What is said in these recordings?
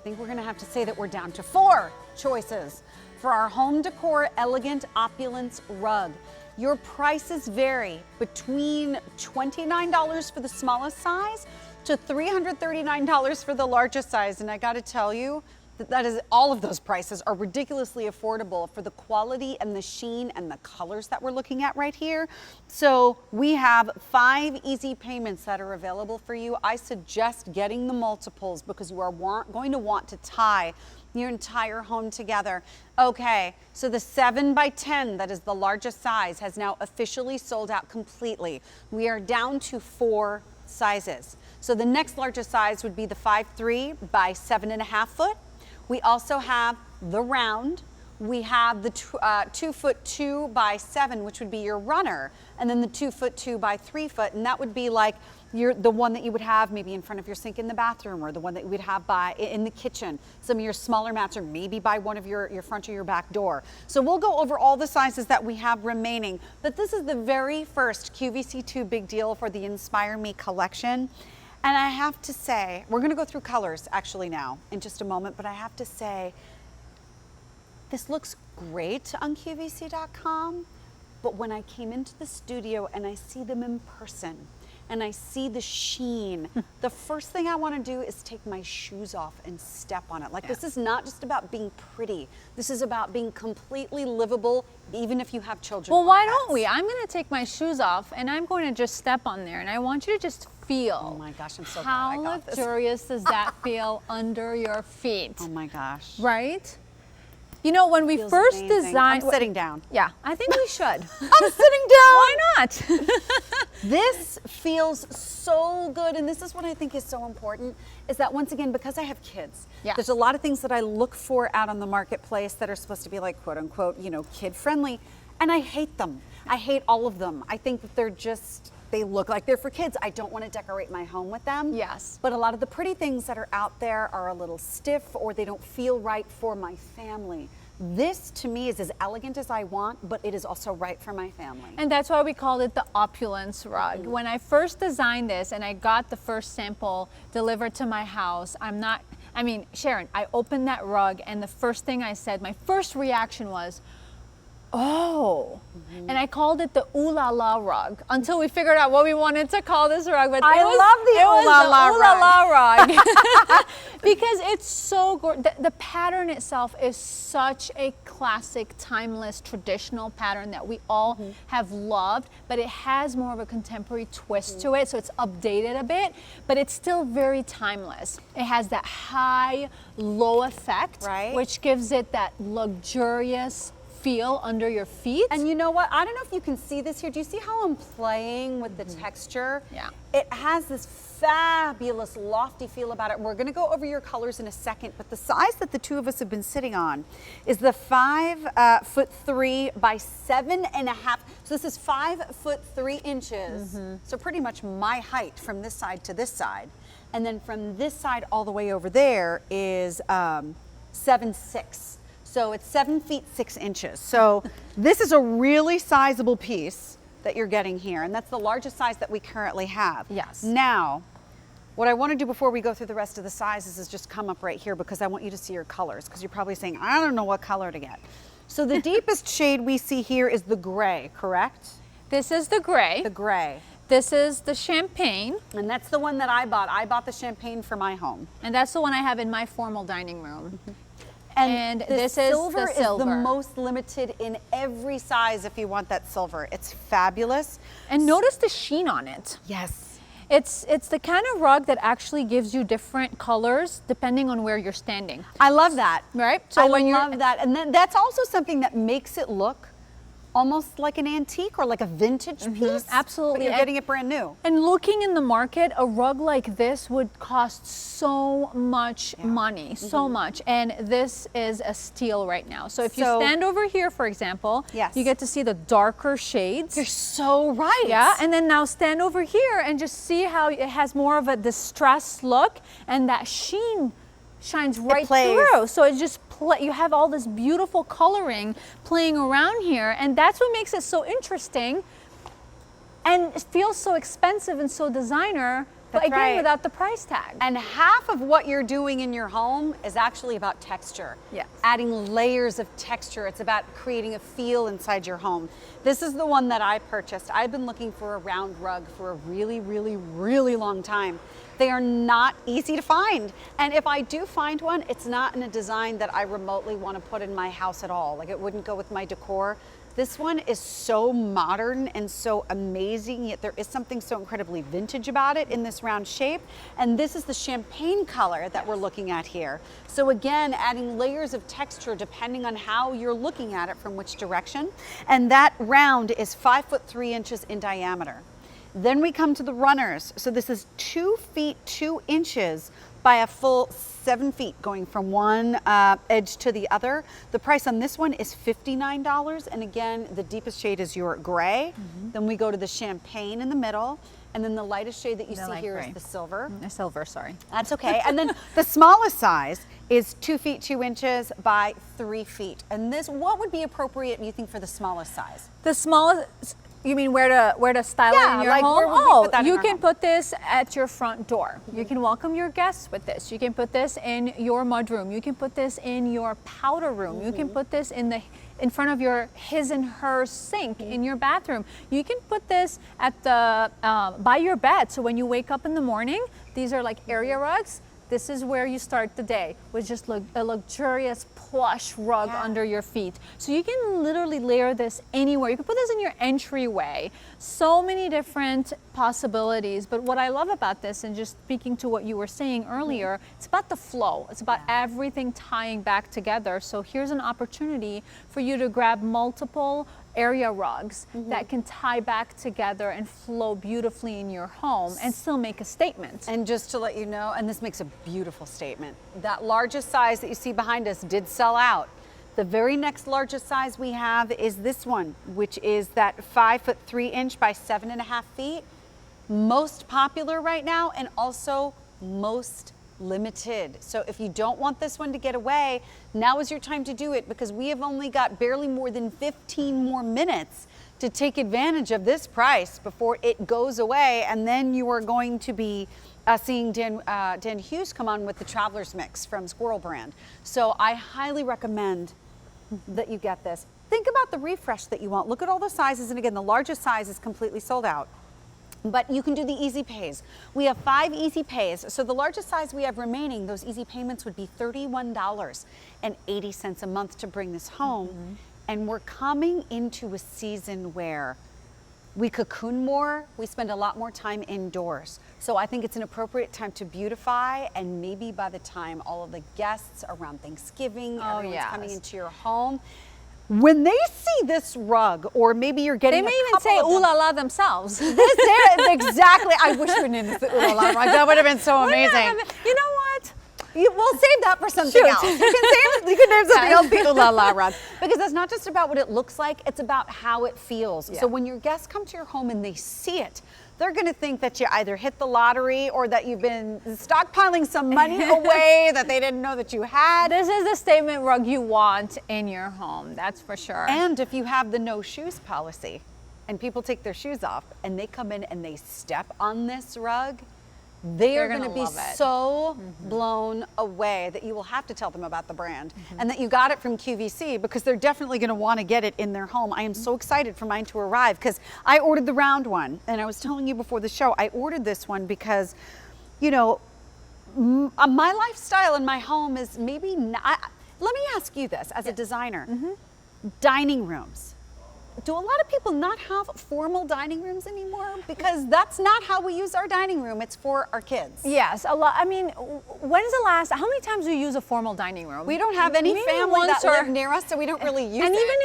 think we're gonna have to say that we're down to 4 choices for our home decor elegant opulence rug. Your prices vary between $29 for the smallest size to $339 for the largest size. And I gotta tell you, that is, all of those prices are ridiculously affordable for the quality and the sheen and the colors that we're looking at right here. So we have 5 easy payments that are available for you. I suggest getting the multiples because you are going to want to tie your entire home together. Okay, so the 7x10, that is the largest size, has now officially sold out completely. We are down to 4 sizes. So the next largest size would be the 5'3" by 7.5 foot. We also have the round. We have the 2'2" by 7, which would be your runner, and then the 2'2" by 3 foot, and that would be like the one that you would have maybe in front of your sink in the bathroom, or the one that you would have in the kitchen. Some of your smaller mats, or maybe by one of your front or your back door. So we'll go over all the sizes that we have remaining, but this is the very first QVC2 big deal for the Inspire Me collection. And I have to say, we're gonna go through colors actually now in just a moment, but I have to say, this looks great on QVC.com, but when I came into the studio and I see them in person, and I see the sheen, the first thing I wanna do is take my shoes off and step on it. Like, this is not just about being pretty. This is about being completely livable, even if you have children. Well, why don't we? I'm gonna take my shoes off and I'm going to just step on there, and I want you to just feel. Oh my gosh, I'm so glad I got this. How luxurious does that feel under your feet? Oh my gosh. Right? You know, when we first designed... I'm sitting down. Yeah, I think we should. I'm sitting down. Why not? This feels so good, and this is what I think is so important, is that once again, because I have kids, there's a lot of things that I look for out on the marketplace that are supposed to be like, quote unquote, you know, kid friendly, and I hate them. I hate all of them. I think that they're just, they look like they're for kids. I don't want to decorate my home with them. Yes. But a lot of the pretty things that are out there are a little stiff, or they don't feel right for my family. This to me is as elegant as I want, but it is also right for my family. And that's why we called it the Opulence rug. When I first designed this and I got the first sample delivered to my house, Sharon, I opened that rug and the first thing I said, my first reaction was, oh, and I called it the Ooh La La rug until we figured out what we wanted to call this rug. But I love the Ooh La La rug because it's so gorgeous. The pattern itself is such a classic, timeless, traditional pattern that we all have loved, but it has more of a contemporary twist to it, so it's updated a bit, but it's still very timeless. It has that high-low effect, which gives it that luxurious feel under your feet. And you know what? I don't know if you can see this here. Do you see how I'm playing with the texture? Yeah. It has this fabulous lofty feel about it. We're going to go over your colors in a second, but the size that the two of us have been sitting on is the 5'3" by 7.5. So this is 5'3". So pretty much my height from this side to this side. And then from this side all the way over there is 7'6". So it's 7 feet 6 inches. So this is a really sizable piece that you're getting here, and that's the largest size that we currently have. Yes. Now, what I want to do before we go through the rest of the sizes is just come up right here because I want you to see your colors, because you're probably saying, I don't know what color to get. So the deepest shade we see here is the gray, correct? This is the gray. The gray. This is the champagne. And that's the one that I bought. I bought the champagne for my home. And that's the one I have in my formal dining room. And this silver is the most limited in every size if you want that silver. It's fabulous. And notice the sheen on it. Yes. It's the kind of rug that actually gives you different colors depending on where you're standing. I love that. Right? So I love that. And then that's also something that makes it look almost like an antique or like a vintage piece. Absolutely. But you're getting it brand new. And looking in the market, a rug like this would cost so much money, so much. And this is a steal right now. So if you stand over here, for example, you get to see the darker shades. You're so right. Yeah, and then now stand over here and just see how it has more of a distressed look, and that sheen shines right through. So it just you have all this beautiful coloring playing around here, and that's what makes it so interesting and it feels so expensive and so designer but again, right. without the price tag. And half of what you're doing in your home is actually about texture. Yes. Adding layers of texture. It's about creating a feel inside your home. This is the one that I purchased. I've been looking for a round rug for a really, really, really long time. They are not easy to find. And if I do find one, it's not in a design that I remotely want to put in my house at all. Like, it wouldn't go with my decor. This one is so modern and so amazing, yet there is something so incredibly vintage about it in this round shape. And this is the champagne color that we're looking at here. So again, adding layers of texture depending on how you're looking at it from which direction. And that round is 5'3" in diameter. Then we come to the runners. So this is 2 feet 2 inches by a full 7 feet, going from one edge to the other. The price on this one is $59. And again, the deepest shade is your gray. Then we go to the champagne in the middle. And then the lightest shade that you see here is the silver. Silver, sorry. That's okay. And then the smallest size is 2 feet 2 inches by 3 feet. And this, what would be appropriate, you think, for the smallest size? The smallest, you mean where to style it in your like home? where would we put that in You our can home? put this at your front door. You can welcome your guests with this. You can put this in your mudroom. You can put this in your powder room. You can put this in front of your his and her sink in your bathroom. You can put this at the by your bed. So when you wake up in the morning, these are like area rugs. This is where you start the day with just a luxurious plush rug under your feet. So you can literally layer this anywhere. You can put this in your entryway. So many different possibilities. But what I love about this, and just speaking to what you were saying earlier, it's about the flow. It's about everything tying back together. So here's an opportunity for you to grab multiple area rugs that can tie back together and flow beautifully in your home and still make a statement. And just to let you know, and this makes a beautiful statement, that largest size that you see behind us did sell out. The very next largest size we have is this one, which is that 5'3" by 7.5 feet. Most popular right now, and also most limited. So if you don't want this one to get away, now is your time to do it, because we have only got barely more than 15 more minutes to take advantage of this price before it goes away. And then you are going to be seeing Dan Hughes come on with the Traveler's Mix from Squirrel Brand. So I highly recommend that you get this. Think about the refresh that you want. Look at all the sizes. And again, the largest size is completely sold out. But you can do the easy pays. We have 5 easy pays. So the largest size we have remaining, those easy payments would be $31.80 a month to bring this home. And we're coming into a season where we cocoon more, we spend a lot more time indoors. So I think it's an appropriate time to beautify, and maybe by the time all of the guests around Thanksgiving, everyone's coming into your home, when they see this rug, or maybe you're getting, they may even say "ooh la la" themselves. Exactly. I wish we named the ooh la la rug. That would have been so amazing. You know what? We'll save that for something else. You can name something else the ooh la la rug, because it's not just about what it looks like; it's about how it feels. So when your guests come to your home and they see it, they're going to think that you either hit the lottery or that you've been stockpiling some money away that they didn't know that you had. This is the statement rug you want in your home, that's for sure. And if you have the no shoes policy and people take their shoes off and they come in and they step on this rug, they're going to be so blown away that you will have to tell them about the brand and that you got it from QVC, because they're definitely going to want to get it in their home. I am so excited for mine to arrive, because I ordered the round one, and I was telling you before the show, I ordered this one because, you know, my lifestyle in my home is maybe not. Let me ask you this as a designer. Dining rooms. Do a lot of people not have formal dining rooms anymore? Because that's not how we use our dining room. It's for our kids. Yes, a lot. I mean, when's the last, how many times do you use a formal dining room? We don't have any family that live near us, so we don't really use it. And even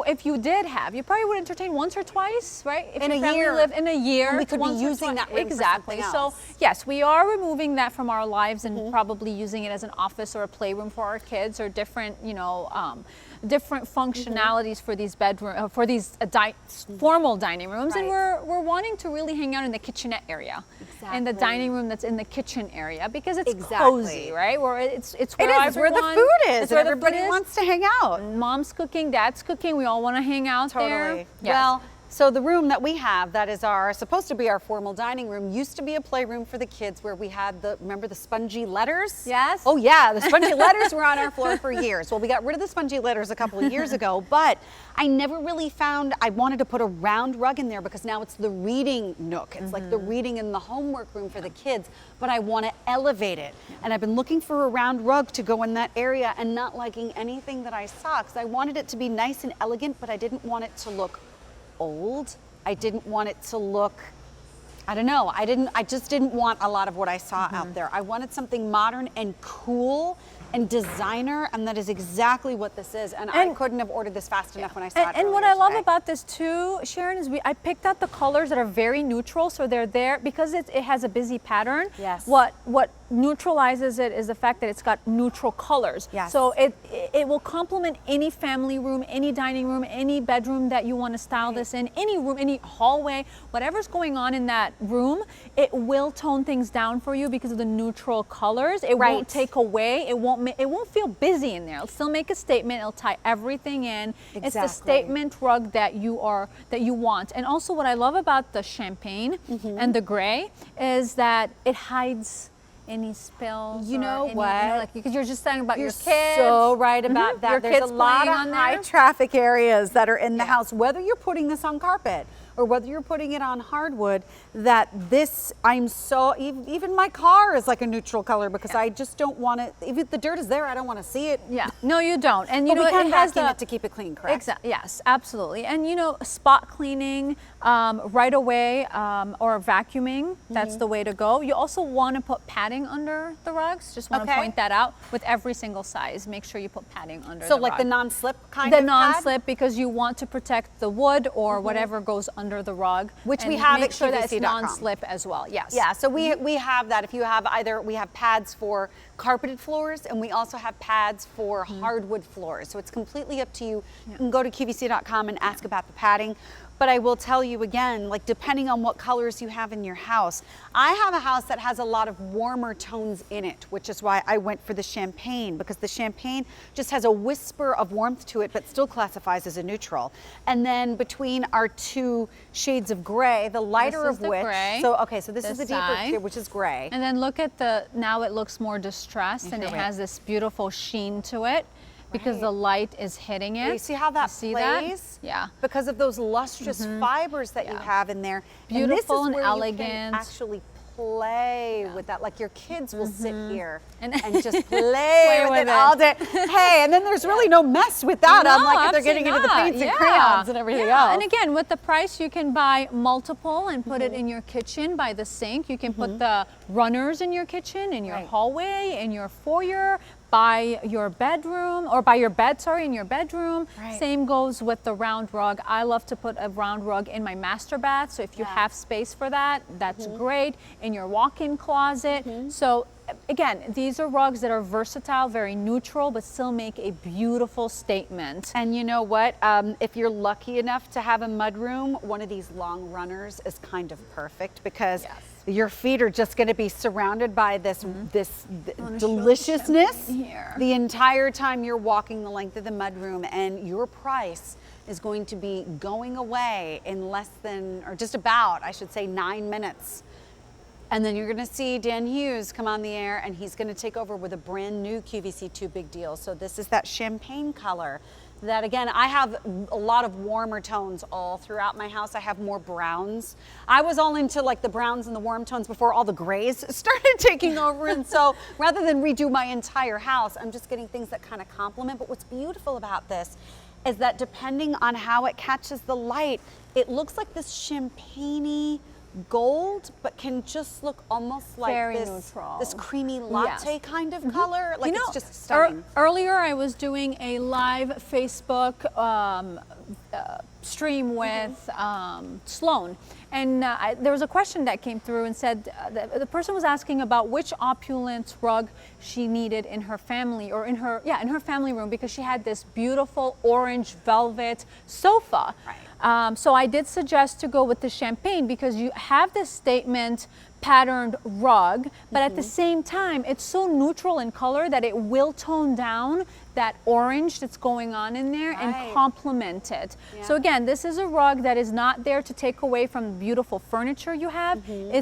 if you did have, you probably would entertain once or twice, right? If in your a family year. lived in a year. And we could be using that room exactly. for So something else. yes, we are removing that from our lives and probably using it as an office or a playroom for our kids, or different, you know, different functionalities for these bedroom, for these formal dining rooms. And we're wanting to really hang out in the kitchenette area, and the dining room that's in the kitchen area, because it's cozy, right? Where it's where where the food is. It's where everybody wants to hang out. Mom's cooking, dad's cooking. We all want to hang out there. Yes. Well, So the room that we have, that is supposed to be our formal dining room, used to be a playroom for the kids where we had remember the spongy letters? Yes. Oh yeah, the spongy letters were on our floor for years. Well, we got rid of the spongy letters a couple of years ago, but I never really found, I wanted to put a round rug in there because now it's the reading nook. It's like the reading and the homework room for the kids, but I want to elevate it. And I've been looking for a round rug to go in that area and not liking anything that I saw because I wanted it to be nice and elegant, but I didn't want it to look old. I didn't want it to look, I don't know, I just didn't want a lot of what I saw out there. I wanted something modern and cool and designer, and that is exactly what this is. And I couldn't have ordered this fast enough when I saw it. And what I love about this too, Sharon, is I picked out the colors that are very neutral, so they're there because it has a busy pattern. Yes. What neutralizes it is the fact that it's got neutral colors. Yes. So it will complement any family room, any dining room, any bedroom that you want to style this in, any room, any hallway, whatever's going on in that room, it will tone things down for you because of the neutral colors. It won't take away. It won't feel busy in there. It'll still make a statement. It'll tie everything in. Exactly. It's the statement rug that you want. And also what I love about the champagne and the gray is that it hides any spills. You know what? Like, because you're just talking about your kids. So right about that. Your There's kids a lot playing of on high there. traffic areas that are in the house, whether you're putting this on carpet or whether you're putting it on hardwood, that this, even my car is like a neutral color because I just don't want it, if the dirt is there, I don't want to see it. Yeah, no, you don't. And you But know, we can it has vacuum it to keep it clean, correct? Exactly. Yes, absolutely. And you know, spot cleaning right away or vacuuming, that's the way to go. You also want to put padding under the rugs. Just want to point that out with every single size. Make sure you put padding under the rug. So like the non-slip kind of The non-slip, because you want to protect the wood or whatever goes under the rug. Which and we have make at sure that it's QVC.com. non-slip as well. Yes. Yeah, so we have that. If you have we have pads for carpeted floors, and we also have pads for hardwood floors. So it's completely up to you. You can go to QVC.com and ask about the padding. But I will tell you again, like depending on what colors you have in your house, I have a house that has a lot of warmer tones in it, which is why I went for the champagne, because the champagne just has a whisper of warmth to it, but still classifies as a neutral. And then between our two shades of gray, the lighter This is of the which, gray, so this is the deeper side. here, which is gray. And then look at now it looks more distressed and it has this beautiful sheen to it. Because the light is hitting it. You see how that see plays? That? Yeah. Because of those lustrous fibers that you have in there. Beautiful and and elegant. You elegant. can actually play with that. Like your kids will sit here and And just play with it all day. Hey, and then there's really no mess with that. No, Unlike if they're getting into the absolutely paints and not. crayons and everything else. And again, with the price, you can buy multiple and put it in your kitchen by the sink. You can put the runners in your kitchen, in your hallway, in your foyer, by your bedroom, or by your bed, sorry, in your bedroom. Same goes with the round rug. I love to put a round rug in my master bath, so if you have space for that, that's great. In your walk-in closet. So again, these are rugs that are versatile, very neutral, but still make a beautiful statement. And you know what? If you're lucky enough to have a mudroom, one of these long runners is kind of perfect because your feet are just going to be surrounded by this deliciousness the entire time you're walking the length of the mudroom, and your price is going to be going away in less than, or just about, I should say, 9 minutes. And then you're going to see Dan Hughes come on the air, and he's going to take over with a brand new QVC 2 Big Deal. So this is that champagne color that, again, I have a lot of warmer tones all throughout my house. I have more browns. I was all into like the browns and the warm tones before all the grays started taking over. And so rather than redo my entire house, I'm just getting things that kind of complement. But what's beautiful about this is that depending on how it catches the light, it looks like this champagne-y gold, but can just look almost like this creamy latte kind of color. Like, you know, it's just stunning. Earlier I was doing a live Facebook stream with Sloan, and there was a question that came through and said the person was asking about which Opulence rug she needed in her family, or in her family room, because she had this beautiful orange velvet sofa. So I did suggest to go with the champagne because you have this statement patterned rug, but at the same time, it's so neutral in color that it will tone down that orange that's going on in there and complement it. Yeah. So again, this is a rug that is not there to take away from the beautiful furniture you have.